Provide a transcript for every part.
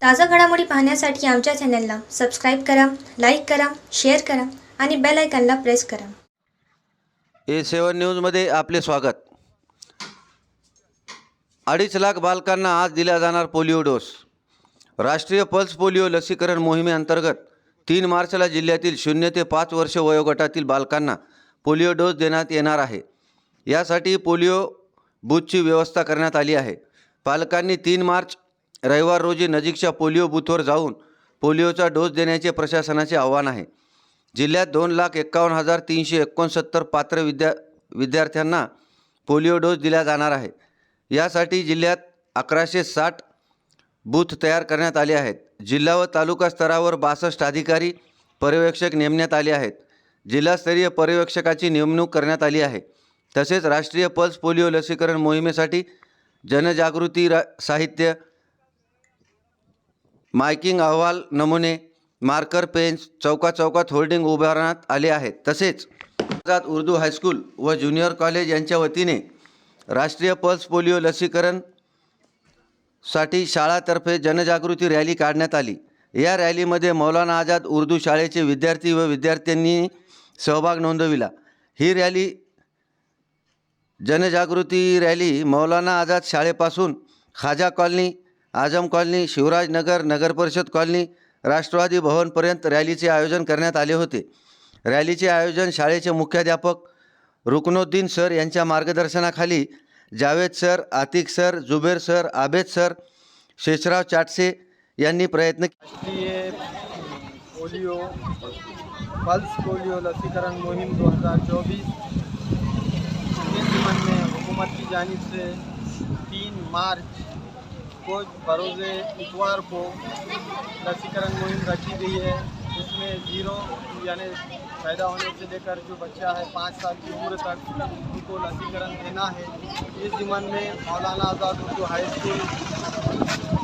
ताज़ा घडामोडी पाहण्यासाठी आमच्या चॅनलला सबस्क्राईब करा, लाईक करा, शेअर करा आणि बेल आयकॉनला प्रेस करा. A7 न्यूजमध्ये आपले स्वागत. 2.5 लाख बालकांना आज दिला जाणार पोलिओ डोस. राष्ट्रीय पल्स पोलिओ लसीकरण मोहिमेअंतर्गत 3 मार्चला जिल्ह्यातील 0 ते 5 वर्ष वयोगटातील बालकांना पोलिओ डोस देण्यात येणार आहे. यासाठी पोलिओ बूथची व्यवस्था करण्यात आली आहे. पालकांनी 3 मार्च रविवार रोजी नजीकच्या पोलिओ बूथवर जाऊन पोलिओचा डोस देण्याचे प्रशासनाचे आव्हान आहे. जिल्ह्यात 2,51,369 पात्र विद्यार्थ्यांना पोलिओ डोस दिला जाणार आहे. यासाठी जिल्ह्यात 1160 बूथ तयार करण्यात आले आहेत. जिल्हा व तालुका स्तरावर 62 अधिकारी पर्यवेक्षक नेमण्यात आले आहेत. जिल्हास्तरीय पर्यवेक्षकाची नेमणूक करण्यात आली आहे. तसेच राष्ट्रीय पल्स पोलिओ लसीकरण मोहिमेसाठी जनजागृती साहित्य, मायकिंग अहवाल, नमुने, मार्कर, पेन्स चौकात होर्डिंग उभारण्यात आले आहेत. तसेच आझाद उर्दू हायस्कूल व ज्युनियर कॉलेज यांच्या वतीने राष्ट्रीय पल्स पोलिओ लसीकरण साठी शाळातर्फे जनजागृती रॅली काढण्यात आली. या रॅलीमध्ये मौलाना आझाद उर्दू शाळेचे विद्यार्थी व विद्यार्थ्यांनी सहभाग नोंदविला. ही रॅली जनजागृती रॅली मौलाना आझाद शाळेपासून खाजा कॉलनी, आझम कॉलनी, शिवराजनगर, नगरपरिषद कॉलनी, राष्ट्रवादी भवनपर्यंत रॅलीचे आयोजन करण्यात आले होते. रॅलीचे आयोजन शाळेचे मुख्याध्यापक रुकनुद्दीन सर यांच्या मार्गदर्शनाखाली Javed sir, Atiq sir, Zuber sir, Abed sir, Shesharao Chatse यांनी प्रयत्न राष्ट्रीय पोलिओ पल्स पोलियो लसीकरण मुहिम 2024 के ज़िम्मन में हुकूमत की जानिब से 3 मार्च को बरोज़े इतवार को लसीकरण मुहिम रखी गई है. इसमें 0 यानी पैदा होने से लेकर जो बच्चा है 5 साल की उम्र तक उनको लसीकरण देना है. इस ज़िम्मन में Maulana Azad Urdu high school,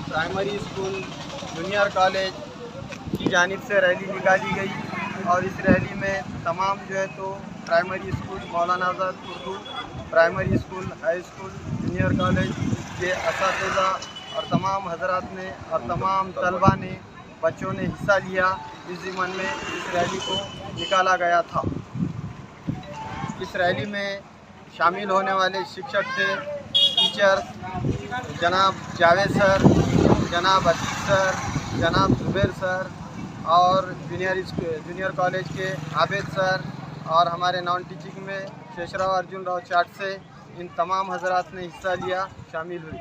primary school, junior college की जानिब से रैली निकाली गई और इस रैली में तमाम जो है तो प्राइमरी स्कूल, मौलाना आज़ाद उर्दू प्राइमरी स्कूल, हाई स्कूल, जूनियर कॉलेज के असातिज़ा और तमाम हजरात ने और तमाम तलबा ने, बच्चों ने हिस्सा लिया. इस ज़िम्मन में इस रैली को निकाला गया था. इस रैली में शामिल होने वाले शिक्षक थे टीचर्स जनाब जावेद सर, जनाब आतिक सर, जनाब जुबेर सर और जूनियर कॉलेज के आबेद सर और हमारे नॉन टीचिंग में शेषराव अर्जुन राव चाट से इन तमाम हजरात ने हिस्सा लिया, शामिल हुई.